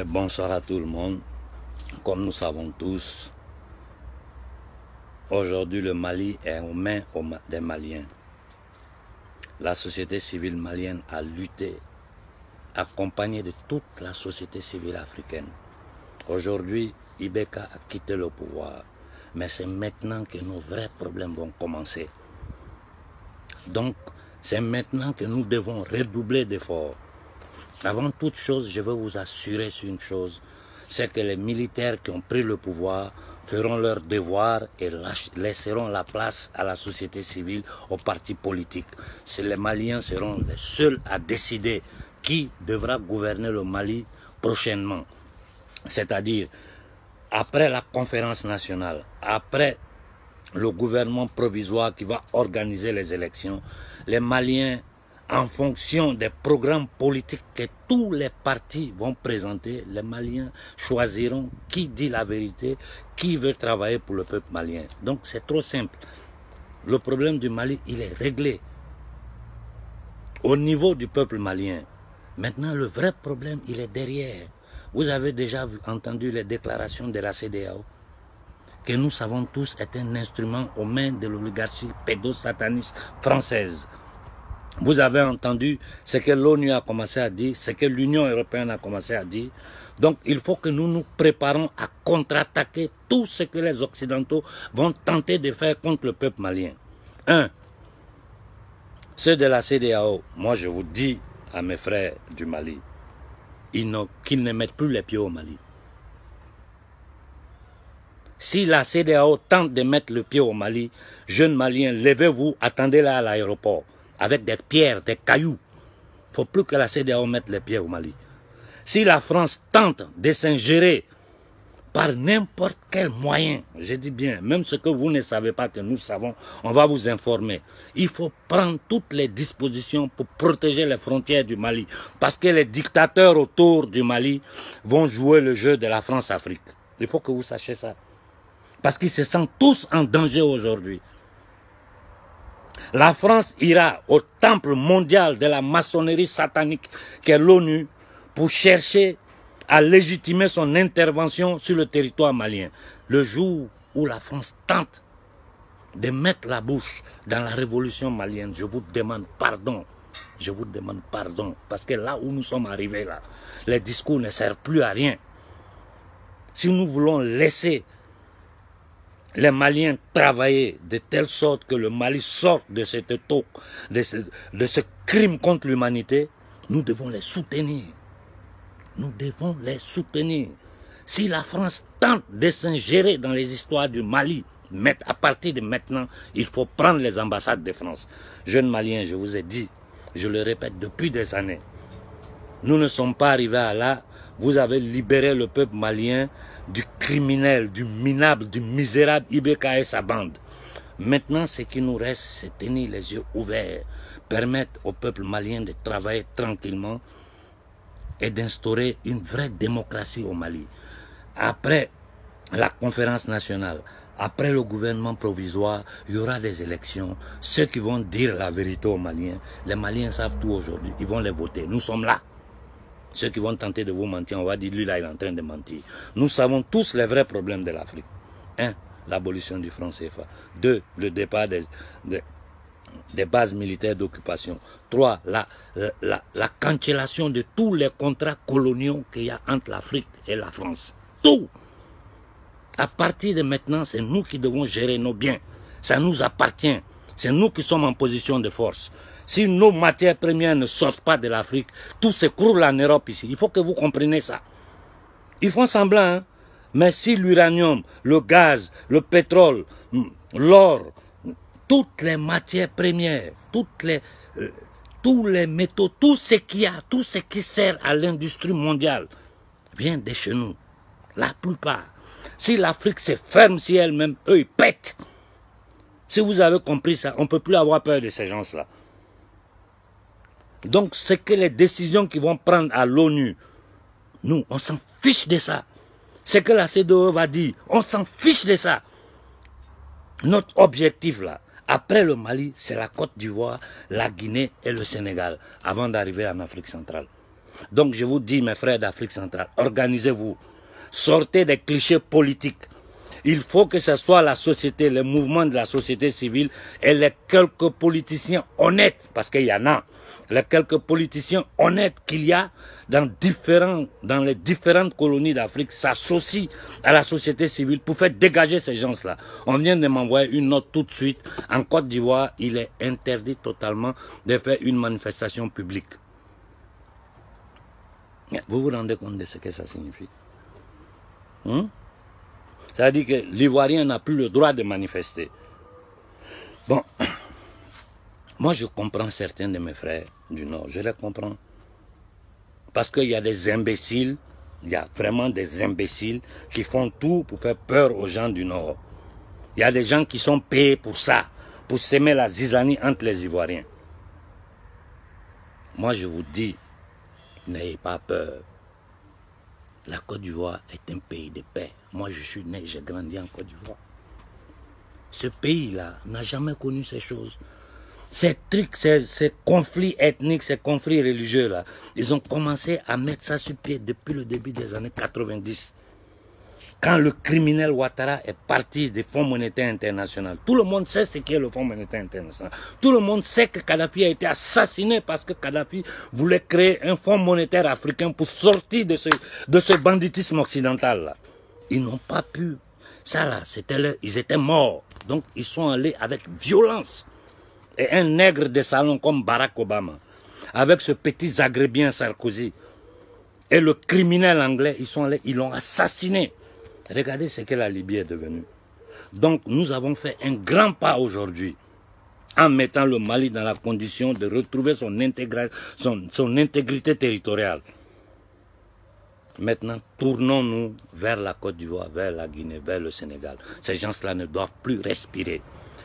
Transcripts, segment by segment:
Bonsoir à tout le monde. Comme nous savons tous, aujourd'hui le Mali est aux mains des Maliens. La société civile malienne a lutté, accompagnée de toute la société civile africaine. Aujourd'hui, Ibeka a quitté le pouvoir, mais c'est maintenant que nos vrais problèmes vont commencer. Donc, c'est maintenant que nous devons redoubler d'efforts. Avant toute chose, je veux vous assurer sur une chose, c'est que les militaires qui ont pris le pouvoir feront leur devoir et laisseront la place à la société civile, aux partis politiques. Les Maliens seront les seuls à décider qui devra gouverner le Mali prochainement. C'est-à-dire, après la conférence nationale, après le gouvernement provisoire qui va organiser les élections, les Maliens, en fonction des programmes politiques que tous les partis vont présenter, les Maliens choisiront qui dit la vérité, qui veut travailler pour le peuple malien. Donc c'est trop simple. Le problème du Mali, il est réglé au niveau du peuple malien. Maintenant, le vrai problème, il est derrière. Vous avez déjà entendu les déclarations de la CEDEAO, que nous savons tous est un instrument aux mains de l'oligarchie pédosataniste française. Vous avez entendu ce que l'ONU a commencé à dire, ce que l'Union européenne a commencé à dire. Donc il faut que nous nous préparons à contre-attaquer tout ce que les Occidentaux vont tenter de faire contre le peuple malien. Ceux de la CEDEAO, moi je vous dis à mes frères du Mali, qu'ils ne mettent plus les pieds au Mali. Si la CEDEAO tente de mettre le pied au Mali, jeunes Maliens, levez-vous, attendez-la à l'aéroport, avec des pierres, des cailloux. Il ne faut plus que la CEDEAO mette les pieds au Mali. Si la France tente de s'ingérer par n'importe quel moyen, je dis bien, même ce que vous ne savez pas que nous savons, on va vous informer. Il faut prendre toutes les dispositions pour protéger les frontières du Mali, parce que les dictateurs autour du Mali vont jouer le jeu de la France-Afrique. Il faut que vous sachiez ça. Parce qu'ils se sentent tous en danger aujourd'hui. La France ira au temple mondial de la maçonnerie satanique qu'est l'ONU pour chercher à légitimer son intervention sur le territoire malien. Le jour où la France tente de mettre la bouche dans la révolution malienne, je vous demande pardon. Je vous demande pardon. Parce que là où nous sommes arrivés, là, les discours ne servent plus à rien. Si nous voulons laisser les Maliens travailler de telle sorte que le Mali sorte de cette taupe, de ce crime contre l'humanité, nous devons les soutenir. Nous devons les soutenir. Si la France tente de s'ingérer dans les histoires du Mali, à partir de maintenant, il faut prendre les ambassades de France. Jeunes Maliens, je vous ai dit, je le répète depuis des années, nous ne sommes pas arrivés à là. Vous avez libéré le peuple malien du criminel, du minable, du misérable Ibeka et sa bande. Maintenant, ce qui nous reste, c'est tenir les yeux ouverts, permettre au peuple malien de travailler tranquillement et d'instaurer une vraie démocratie au Mali. Après la conférence nationale, après le gouvernement provisoire, il y aura des élections. Ceux qui vont dire la vérité aux Maliens, les Maliens savent tout aujourd'hui, ils vont les voter. Nous sommes là. Ceux qui vont tenter de vous mentir, on va dire, lui là, il est en train de mentir. Nous savons tous les vrais problèmes de l'Afrique. 1. L'abolition du franc CFA. 2. Le départ des bases militaires d'occupation. 3. La cancellation de tous les contrats coloniaux qu'il y a entre l'Afrique et la France. Tout. À partir de maintenant, c'est nous qui devons gérer nos biens. Ça nous appartient. C'est nous qui sommes en position de force. Si nos matières premières ne sortent pas de l'Afrique, tout s'écroule en Europe ici. Il faut que vous compreniez ça. Ils font semblant, hein? Mais si l'uranium, le gaz, le pétrole, l'or, toutes les matières premières, tous les métaux, tout ce qu'il y a, tout ce qui sert à l'industrie mondiale, vient de chez nous. La plupart. Si l'Afrique se ferme si elle-même, eux, ils pètent. Si vous avez compris ça, on ne peut plus avoir peur de ces gens-là. Donc, c'est que les décisions qu'ils vont prendre à l'ONU, nous, on s'en fiche de ça. C'est que la CEDEAO va dire, on s'en fiche de ça. Notre objectif, là, après le Mali, c'est la Côte d'Ivoire, la Guinée et le Sénégal, avant d'arriver en Afrique centrale. Donc je vous dis, mes frères d'Afrique centrale, organisez-vous. Sortez des clichés politiques. Il faut que ce soit la société, les mouvements de la société civile et les quelques politiciens honnêtes, parce qu'il y en a, les quelques politiciens honnêtes qu'il y a dans les différentes colonies d'Afrique s'associent à la société civile pour faire dégager ces gens-là. On vient de m'envoyer une note tout de suite. En Côte d'Ivoire, il est interdit totalement de faire une manifestation publique. Vous vous rendez compte de ce que ça signifie? C'est-à-dire que l'Ivoirien n'a plus le droit de manifester. Bon, moi je comprends certains de mes frères du Nord, je les comprends. Parce qu'il y a des imbéciles, il y a vraiment des imbéciles qui font tout pour faire peur aux gens du Nord. Il y a des gens qui sont payés pour ça, pour semer la zizanie entre les Ivoiriens. Moi je vous dis, n'ayez pas peur. La Côte d'Ivoire est un pays de paix. Moi, je suis né, j'ai grandi en Côte d'Ivoire. Ce pays-là n'a jamais connu ces choses. Ces trucs, ces conflits ethniques, ces conflits religieux-là, ils ont commencé à mettre ça sur pied depuis le début des années 90. Quand le criminel Ouattara est parti du Fonds monétaire international, tout le monde sait ce qu'est le Fonds monétaire international. Tout le monde sait que Kadhafi a été assassiné parce que Kadhafi voulait créer un Fonds monétaire africain pour sortir de ce banditisme occidental-là. Ils n'ont pas pu. Ça là, ils étaient morts. Donc ils sont allés avec violence. Et un nègre de salon comme Barack Obama, avec ce petit Zagrebien Sarkozy, et le criminel anglais, ils l'ont assassiné. Regardez ce que la Libye est devenue. Donc nous avons fait un grand pas aujourd'hui en mettant le Mali dans la condition de retrouver son intégrité territoriale. Maintenant, tournons-nous vers la Côte d'Ivoire, vers la Guinée, vers le Sénégal. Ces gens-là ne doivent plus respirer.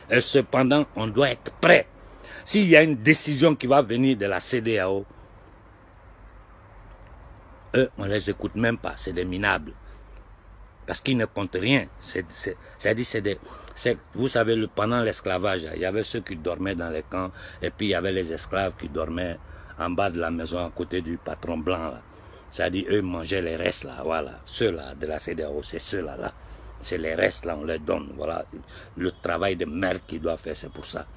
Et cependant, on doit être prêt. S'il y a une décision qui va venir de la CEDEAO, eux, on ne les écoute même pas, c'est des minables. Parce qu'ils ne comptent rien. Vous savez, pendant l'esclavage, il y avait ceux qui dormaient dans les camps, et puis il y avait les esclaves qui dormaient en bas de la maison à côté du patron blanc. C'est-à-dire, eux mangeaient les restes là, voilà. Ceux-là de la CEDEAO, c'est ceux-là, là. C'est les restes là, on les donne, voilà. Le travail de merde qu'ils doivent faire, c'est pour ça.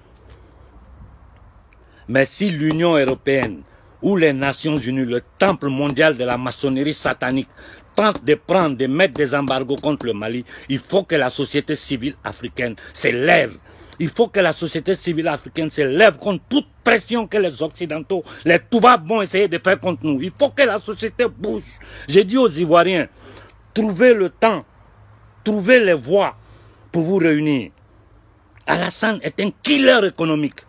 Mais si l'Union européenne ou les Nations Unies, le temple mondial de la maçonnerie satanique, tente de mettre des embargos contre le Mali, il faut que la société civile africaine s'élève. Il faut que la société civile africaine s'élève contre toute pression que les Occidentaux, les Toubabs vont essayer de faire contre nous. Il faut que la société bouge. J'ai dit aux Ivoiriens, trouvez le temps, trouvez les voies pour vous réunir. Alassane est un killer économique.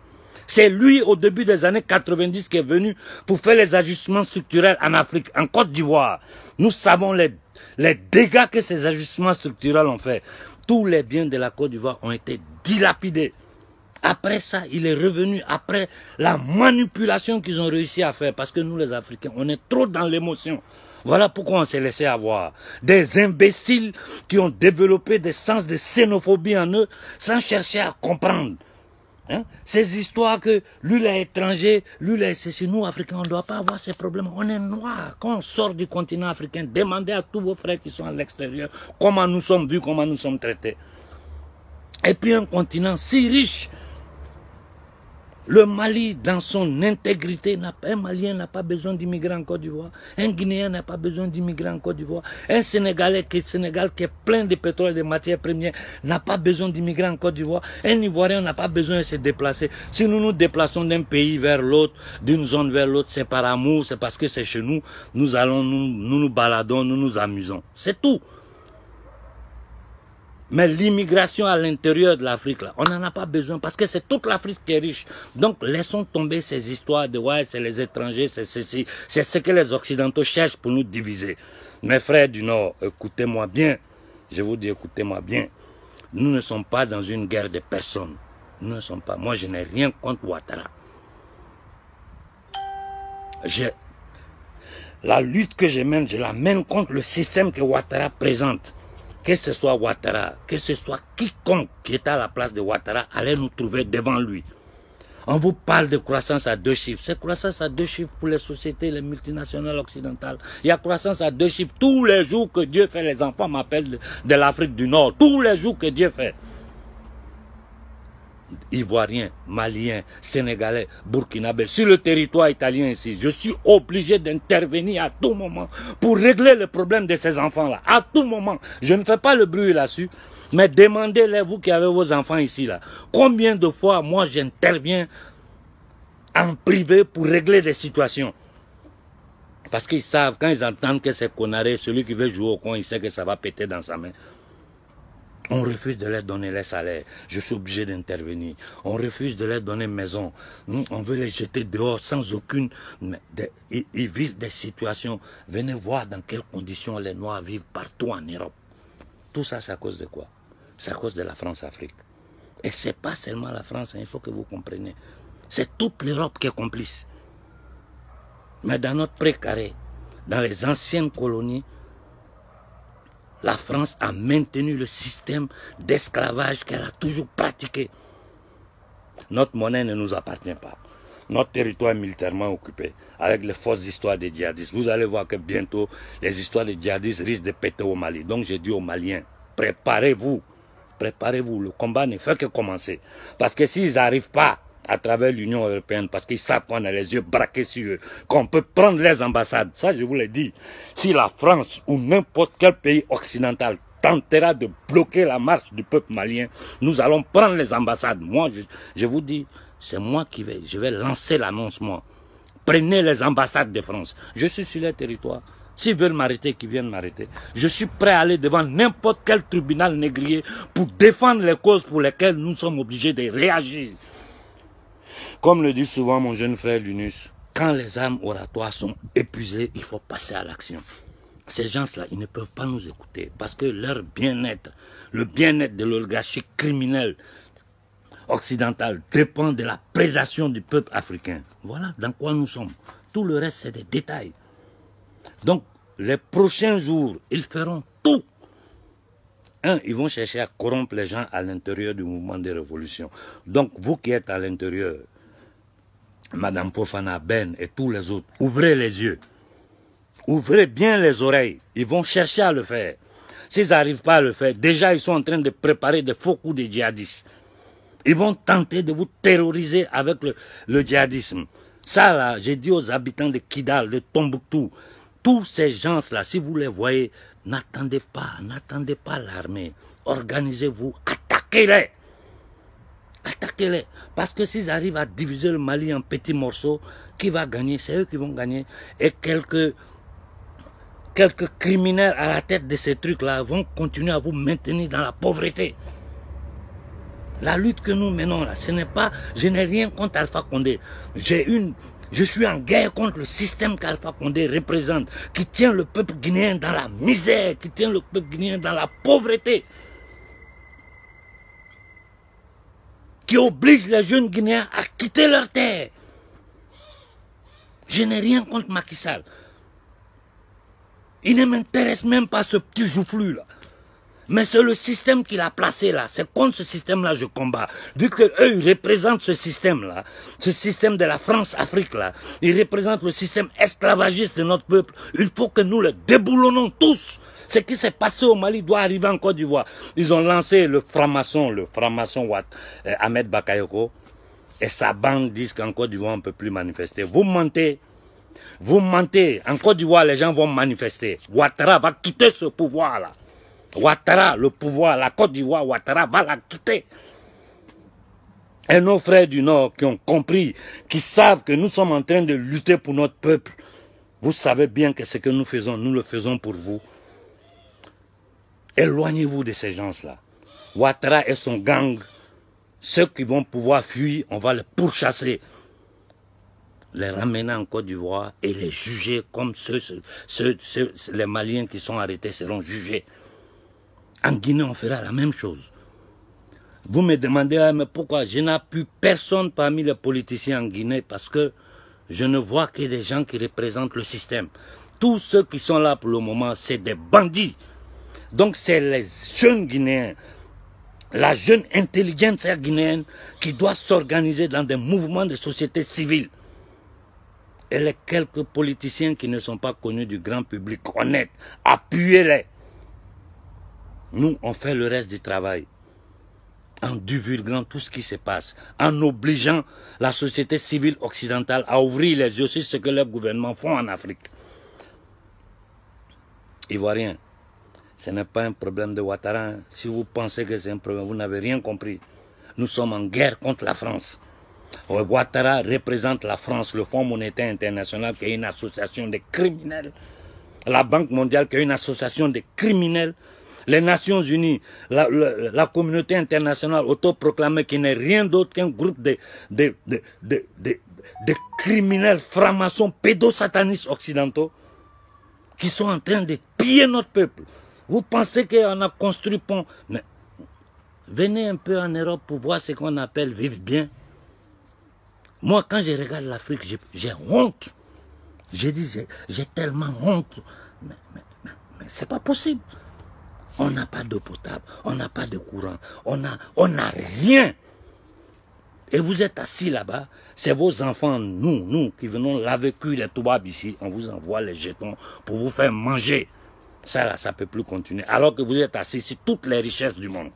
C'est lui, au début des années 90, qui est venu pour faire les ajustements structurels en Afrique, en Côte d'Ivoire. Nous savons les dégâts que ces ajustements structurels ont fait. Tous les biens de la Côte d'Ivoire ont été dilapidés. Après ça, il est revenu après la manipulation qu'ils ont réussi à faire. Parce que nous, les Africains, on est trop dans l'émotion. Voilà pourquoi on s'est laissé avoir. Des imbéciles qui ont développé des sens de xénophobie en eux sans chercher à comprendre. Hein? Ces histoires que lui est étranger, lui est ceci, nous Africains, on ne doit pas avoir ces problèmes. On est noirs. Quand on sort du continent africain, demandez à tous vos frères qui sont à l'extérieur comment nous sommes vus, comment nous sommes traités. Et puis un continent si riche. Le Mali, dans son intégrité, un Malien n'a pas besoin d'immigrer en Côte d'Ivoire. Un Guinéen n'a pas besoin d'immigrer en Côte d'Ivoire. Un Sénégalais qui est plein de pétrole et de matières premières n'a pas besoin d'immigrer en Côte d'Ivoire. Un Ivoirien n'a pas besoin de se déplacer. Si nous nous déplaçons d'un pays vers l'autre, d'une zone vers l'autre, c'est par amour, c'est parce que c'est chez nous. Nous allons, nous baladons, nous nous amusons. C'est tout. Mais l'immigration à l'intérieur de l'Afrique, là, on n'en a pas besoin parce que c'est toute l'Afrique qui est riche. Donc, laissons tomber ces histoires de ouais, c'est les étrangers, c'est ceci. C'est ce que les Occidentaux cherchent pour nous diviser. Mes frères du Nord, écoutez-moi bien. Je vous dis, écoutez-moi bien. Nous ne sommes pas dans une guerre de personnes. Nous ne sommes pas. Moi, je n'ai rien contre Ouattara. La lutte que je mène, je la mène contre le système que Ouattara présente. Que ce soit Ouattara, que ce soit quiconque qui est à la place de Ouattara, allez nous trouver devant lui. On vous parle de croissance à 2 chiffres. C'est croissance à 2 chiffres pour les sociétés, les multinationales occidentales. Il y a croissance à 2 chiffres. Tous les jours que Dieu fait, les enfants m'appellent de l'Afrique du Nord. Tous les jours que Dieu fait. Ivoiriens, Maliens, Sénégalais, Burkinabés, sur le territoire italien ici, je suis obligé d'intervenir à tout moment pour régler le problème de ces enfants-là. À tout moment. Je ne fais pas le bruit là-dessus, mais demandez-les, vous qui avez vos enfants ici, là. Combien de fois, moi, j'interviens en privé pour régler des situations. Parce qu'ils savent, quand ils entendent que c'est Konaré, celui qui veut jouer au con, il sait que ça va péter dans sa main. On refuse de leur donner les salaires. Je suis obligé d'intervenir. On refuse de leur donner maison. On veut les jeter dehors sans aucune... Ils vivent des situations. Venez voir dans quelles conditions les Noirs vivent partout en Europe. Tout ça, c'est à cause de quoi? C'est à cause de la France-Afrique. Et ce n'est pas seulement la France, hein, il faut que vous compreniez. C'est toute l'Europe qui est complice. Mais dans notre précaré, dans les anciennes colonies, la France a maintenu le système d'esclavage qu'elle a toujours pratiqué. Notre monnaie ne nous appartient pas. Notre territoire est militairement occupé avec les fausses histoires des djihadistes. Vous allez voir que bientôt, les histoires des djihadistes risquent de péter au Mali. Donc j'ai dit aux Maliens, préparez-vous. Préparez-vous. Le combat ne fait que commencer. Parce que s'ils n'arrivent pas à travers l'Union européenne, parce qu'ils savent qu'on a les yeux braqués sur eux, qu'on peut prendre les ambassades. Ça, je vous l'ai dit. Si la France ou n'importe quel pays occidental tentera de bloquer la marche du peuple malien, nous allons prendre les ambassades. Moi, je vous dis, c'est moi qui je vais lancer l'annoncement. Prenez les ambassades de France. Je suis sur les territoires. S'ils veulent m'arrêter, qu'ils viennent m'arrêter. Je suis prêt à aller devant n'importe quel tribunal négrier pour défendre les causes pour lesquelles nous sommes obligés de réagir. Comme le dit souvent mon jeune frère Lunus, quand les armes oratoires sont épuisées, il faut passer à l'action. Ces gens-là, ils ne peuvent pas nous écouter parce que leur bien-être, le bien-être de l'oligarchie criminelle occidentale dépend de la prédation du peuple africain. Voilà dans quoi nous sommes. Tout le reste, c'est des détails. Donc, les prochains jours, ils feront tout. Ils vont chercher à corrompre les gens à l'intérieur du mouvement de révolution. Donc, vous qui êtes à l'intérieur, Madame Fofana, Ben et tous les autres, ouvrez les yeux. Ouvrez bien les oreilles. Ils vont chercher à le faire. S'ils n'arrivent pas à le faire, déjà ils sont en train de préparer des faux coups de djihadistes. Ils vont tenter de vous terroriser avec le djihadisme. Ça là, j'ai dit aux habitants de Kidal, de Tombouctou, tous ces gens-là, si vous les voyez, n'attendez pas l'armée. Organisez-vous, attaquez-les. Attaquez-les. Parce que s'ils arrivent à diviser le Mali en petits morceaux, qui va gagner? C'est eux qui vont gagner. Et quelques criminels à la tête de ces trucs-là vont continuer à vous maintenir dans la pauvreté. La lutte que nous menons là, ce n'est pas... Je n'ai rien contre Alpha Condé. Je suis en guerre contre le système qu'Alpha Condé représente, qui tient le peuple guinéen dans la misère, qui tient le peuple guinéen dans la pauvreté, qui oblige les jeunes Guinéens à quitter leur terre. Je n'ai rien contre Macky Sall. Il ne m'intéresse même pas ce petit joufflu là. Mais c'est le système qu'il a placé là. C'est contre ce système-là que je combats. Vu qu'eux, ils représentent ce système-là, ce système de la France-Afrique là, ils représentent le système esclavagiste de notre peuple. Il faut que nous le déboulonnons tous. Ce qui s'est passé au Mali doit arriver en Côte d'Ivoire. Ils ont lancé le franc-maçon Ahmed Bakayoko, et sa bande disent qu'en Côte d'Ivoire on ne peut plus manifester. Vous mentez. Vous mentez. En Côte d'Ivoire, les gens vont manifester. Ouattara va quitter ce pouvoir-là. Ouattara, le pouvoir, la Côte d'Ivoire, Ouattara va la quitter. Et nos frères du Nord qui ont compris, qui savent que nous sommes en train de lutter pour notre peuple, vous savez bien que ce que nous le faisons pour vous. Éloignez-vous de ces gens-là. Ouattara et son gang, ceux qui vont pouvoir fuir, on va les pourchasser, les ramener en Côte d'Ivoire et les juger comme les Maliens qui sont arrêtés seront jugés. En Guinée, on fera la même chose. Vous me demandez, mais pourquoi? Je n'ai plus personne parmi les politiciens en Guinée parce que je ne vois que des gens qui représentent le système. Tous ceux qui sont là pour le moment, c'est des bandits. Donc c'est les jeunes Guinéens la jeune intelligentsia guinéenne qui doit s'organiser dans des mouvements de société civile. Et les quelques politiciens qui ne sont pas connus du grand public honnête, appuyez-les. Nous, on fait le reste du travail. En divulguant tout ce qui se passe, en obligeant la société civile occidentale à ouvrir les yeux sur ce que leurs gouvernements font en Afrique. Ivoiriens, ce n'est pas un problème de Ouattara. Si vous pensez que c'est un problème, vous n'avez rien compris. Nous sommes en guerre contre la France. Ouattara représente la France, le Fonds monétaire international qui est une association de criminels, la Banque mondiale qui est une association de criminels, les Nations Unies, la communauté internationale autoproclamée qui n'est rien d'autre qu'un groupe de criminels francs-maçons pédosatanistes occidentaux qui sont en train de piller notre peuple. Vous pensez qu'on a construit pont, mais venez un peu en Europe pour voir ce qu'on appelle vivre bien. Moi, quand je regarde l'Afrique, j'ai honte. J'ai dit, j'ai tellement honte. Mais c'est pas possible. On n'a pas d'eau potable, on n'a pas de courant, on n'a rien. Et vous êtes assis là-bas, c'est vos enfants, nous qui venons laver cuire les toubabs ici, on vous envoie les jetons pour vous faire manger. Ça là, ça ne peut plus continuer. Alors que vous êtes assis sur toutes les richesses du monde.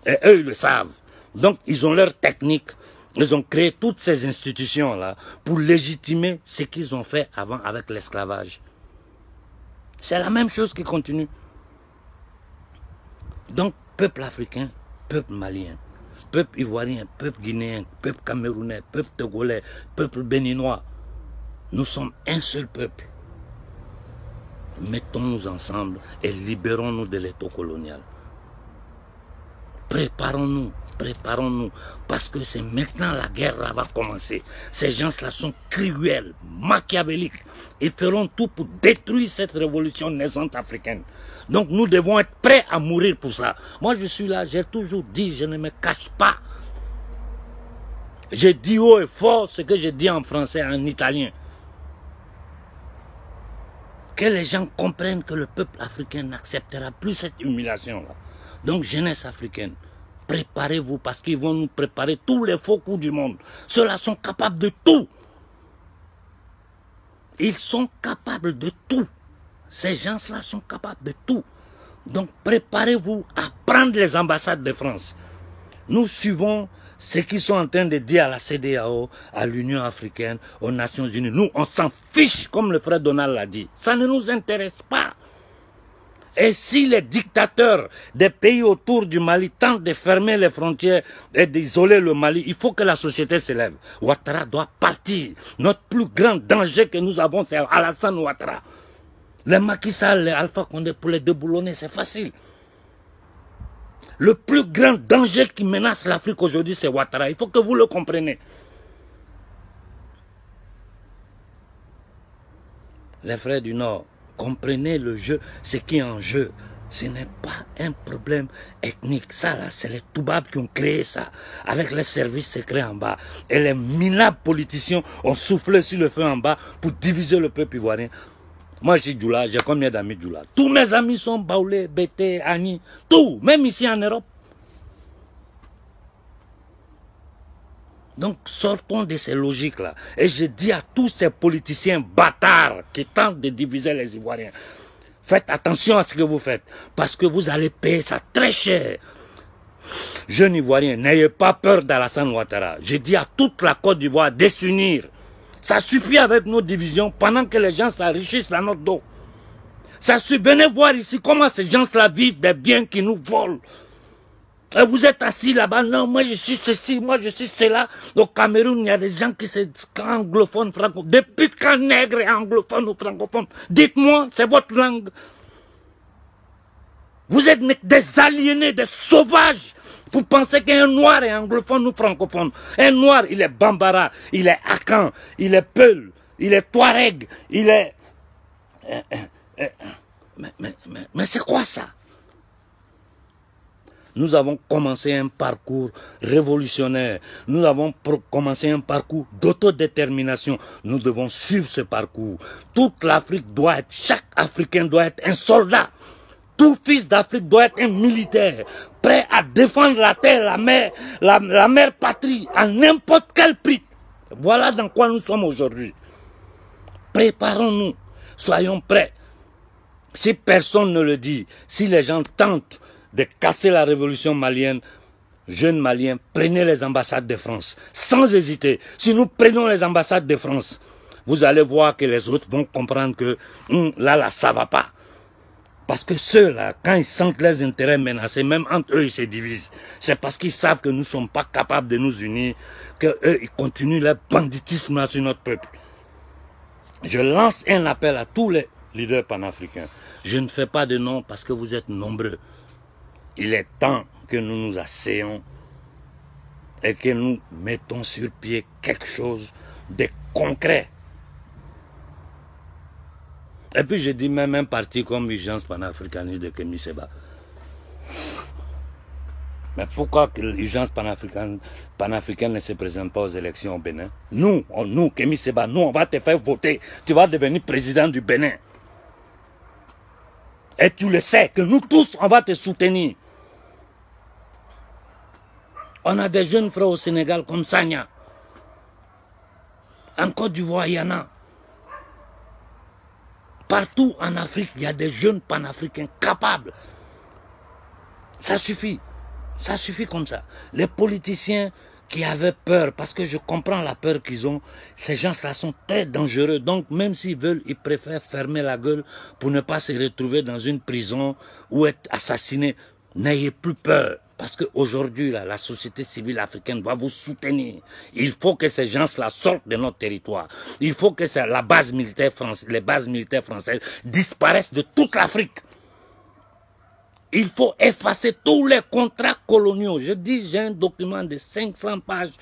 Et eux, ils le savent. Donc, ils ont leur technique. Ils ont créé toutes ces institutions-là pour légitimer ce qu'ils ont fait avant avec l'esclavage. C'est la même chose qui continue. Donc, peuple africain, peuple malien, peuple ivoirien, peuple guinéen, peuple camerounais, peuple togolais, peuple béninois, nous sommes un seul peuple. Mettons-nous ensemble et libérons-nous de l'étau colonial. Préparons-nous, parce que c'est maintenant la guerre là va commencer. Ces gens-là sont cruels, machiavéliques. Ils feront tout pour détruire cette révolution naissante africaine. Donc nous devons être prêts à mourir pour ça. Moi je suis là, j'ai toujours dit, je ne me cache pas. J'ai dit haut et fort ce que j'ai dit en français, en italien. Que les gens comprennent que le peuple africain n'acceptera plus cette humiliation-là. Donc jeunesse africaine, préparez-vous parce qu'ils vont nous préparer tous les faux coups du monde. Ceux-là sont capables de tout. Ils sont capables de tout. Ces gens-là sont capables de tout. Donc préparez-vous à prendre les ambassades de France. Nous suivons ce qu'ils sont en train de dire à la CEDEAO, à l'Union africaine, aux Nations Unies. Nous, on s'en fiche, comme le frère Donald l'a dit. Ça ne nous intéresse pas. Et si les dictateurs des pays autour du Mali tentent de fermer les frontières et d'isoler le Mali, il faut que la société se lève. Ouattara doit partir. Notre plus grand danger que nous avons, c'est Alassane Ouattara. Les Macky Sall, les Alpha Condé, pour les déboulonner, c'est facile. Le plus grand danger qui menace l'Afrique aujourd'hui, c'est Ouattara. Il faut que vous le compreniez. Les frères du Nord, comprenez le jeu, ce qui est en jeu. Ce n'est pas un problème ethnique. Ça, là, c'est les Toubabs qui ont créé ça, avec les services secrets en bas. Et les minables politiciens ont soufflé sur le feu en bas pour diviser le peuple ivoirien. Moi, je suis Djoula, j'ai combien d'amis Djoula? Tous mes amis sont Baoulé, Bété, Ani, tout, même ici en Europe. Donc, sortons de ces logiques-là. Et je dis à tous ces politiciens bâtards qui tentent de diviser les Ivoiriens, faites attention à ce que vous faites, parce que vous allez payer ça très cher. Jeunes Ivoiriens, n'ayez pas peur d'Alassane Ouattara. Je dis à toute la Côte d'Ivoire de s'unir. Ça suffit avec nos divisions pendant que les gens s'enrichissent dans notre dos. Ça suffit. Venez voir ici comment ces gens-là vivent des biens qui nous volent. Et vous êtes assis là-bas, non, moi je suis ceci, moi je suis cela. Au Cameroun, il y a des gens qui sont anglophones, francophones. Depuis quand nègre est anglophone ou francophone? Dites-moi, c'est votre langue. Vous êtes des aliénés, des sauvages. Pour penser qu'un noir est anglophone ou francophone. Un noir, il est Bambara, il est Akan, il est Peul, il est Touareg, il est... Mais c'est quoi ça? Nous avons commencé un parcours révolutionnaire. Nous avons commencé un parcours d'autodétermination. Nous devons suivre ce parcours. Toute l'Afrique doit être, chaque Africain doit être un soldat Tout fils d'Afrique doit être un militaire, prêt à défendre la terre, la mère patrie, à n'importe quel prix. Voilà dans quoi nous sommes aujourd'hui. Préparons-nous, soyons prêts. Si personne ne le dit, si les gens tentent de casser la révolution malienne, jeunes Maliens, prenez les ambassades de France, sans hésiter. Si nous prenons les ambassades de France, vous allez voir que les autres vont comprendre que là, ça va pas. Parce que ceux-là, quand ils sentent leurs intérêts menacés, même entre eux, ils se divisent. C'est parce qu'ils savent que nous ne sommes pas capables de nous unir, qu'eux, ils continuent leur banditisme sur notre peuple. Je lance un appel à tous les leaders panafricains. Je ne fais pas de nom parce que vous êtes nombreux. Il est temps que nous nous asseyons et que nous mettons sur pied quelque chose de concret. Et puis je dis même un parti comme l'Urgence panafricaniste de Kémy Séba. Mais pourquoi l'Urgence panafricaine ne se présente pas aux élections au Bénin? Nous, Kémy Séba, nous, on va te faire voter. Tu vas devenir président du Bénin. Et tu le sais, que nous tous, on va te soutenir. On a des jeunes frères au Sénégal comme Sagna. En Côte d'Ivoire, il y en a. Partout en Afrique, il y a des jeunes panafricains capables. Ça suffit. Ça suffit comme ça. Les politiciens qui avaient peur, parce que je comprends la peur qu'ils ont, ces gens-là sont très dangereux. Donc même s'ils veulent, ils préfèrent fermer la gueule pour ne pas se retrouver dans une prison ou être assassinés. N'ayez plus peur. Parce qu'aujourd'hui, la société civile africaine va vous soutenir. Il faut que ces gens-là sortent de notre territoire. Il faut que les bases militaires françaises disparaissent de toute l'Afrique. Il faut effacer tous les contrats coloniaux. Je dis, j'ai un document de 500 pages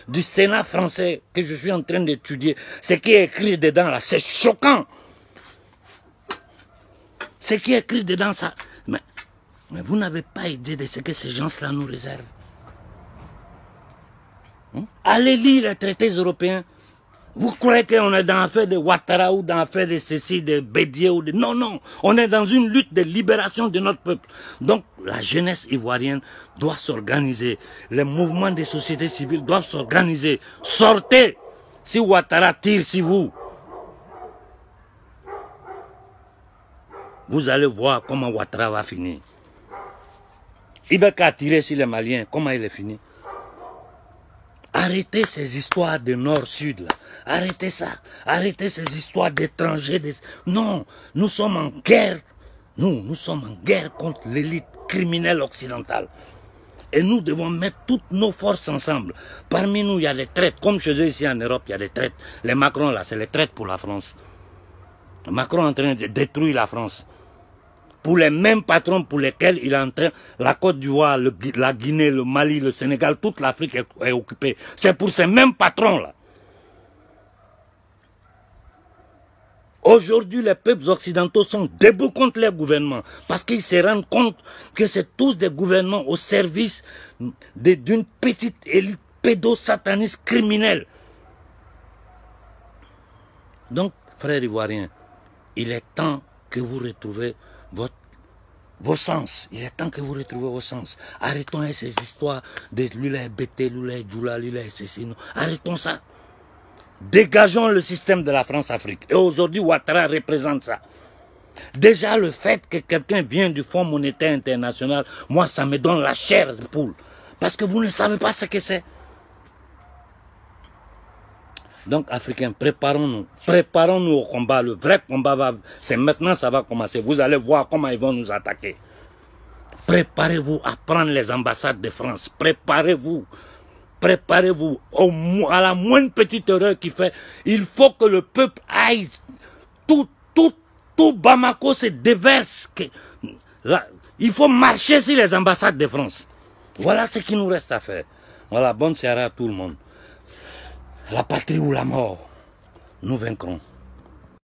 du Sénat français que je suis en train d'étudier. Ce qui est écrit dedans, là, c'est choquant. Ce qui est écrit dedans, ça... Mais vous n'avez pas idée de ce que ces gens-là nous réservent. Allez lire les traités européens. Vous croyez qu'on est dans l'affaire de Ouattara ou dans l'affaire de ceci, de Bédié ou de... Non, non. On est dans une lutte de libération de notre peuple. Donc, la jeunesse ivoirienne doit s'organiser. Les mouvements des sociétés civiles doivent s'organiser. Sortez. Si Ouattara tire sur vous, vous allez voir comment Ouattara va finir. Ibeka a tiré sur les Maliens, comment il est fini? Arrêtez ces histoires de nord-sud là. Arrêtez ça. Arrêtez ces histoires d'étrangers. Non, nous sommes en guerre. Nous sommes en guerre contre l'élite criminelle occidentale. Et nous devons mettre toutes nos forces ensemble. Parmi nous, il y a des traites. Comme chez eux ici en Europe, il y a des traites. Les Macron là, c'est les traites pour la France. Macron est en train de détruire la France. Pour les mêmes patrons pour lesquels il est en train, la Côte d'Ivoire, la Guinée, le Mali, le Sénégal, toute l'Afrique est occupée. C'est pour ces mêmes patrons-là. Aujourd'hui, les peuples occidentaux sont debout contre les gouvernements parce qu'ils se rendent compte que c'est tous des gouvernements au service d'une petite élite pédosataniste criminelle. Donc, frères ivoiriens, il est temps que vous retrouvez vos sens. Il est temps que vous retrouvez vos sens. Arrêtons ces histoires de Lula Bété, Lula Djoula, Lula ceci. Arrêtons ça. Dégageons le système de la France-Afrique. Et aujourd'hui, Ouattara représente ça. Déjà, le fait que quelqu'un vienne du Fonds monétaire international, moi, ça me donne la chair de poule. Parce que vous ne savez pas ce que c'est. Donc, Africains, préparons-nous. Préparons-nous au combat. Le vrai combat, c'est maintenant, ça va commencer. Vous allez voir comment ils vont nous attaquer. Préparez-vous à prendre les ambassades de France. Préparez-vous. Préparez-vous. À la moindre petite erreur qu'il fait, il faut que le peuple aille. Tout Bamako se déverse. Là, il faut marcher sur les ambassades de France. Voilà ce qu'il nous reste à faire. Voilà, bonne soirée à tout le monde. La patrie ou la mort, nous vaincrons.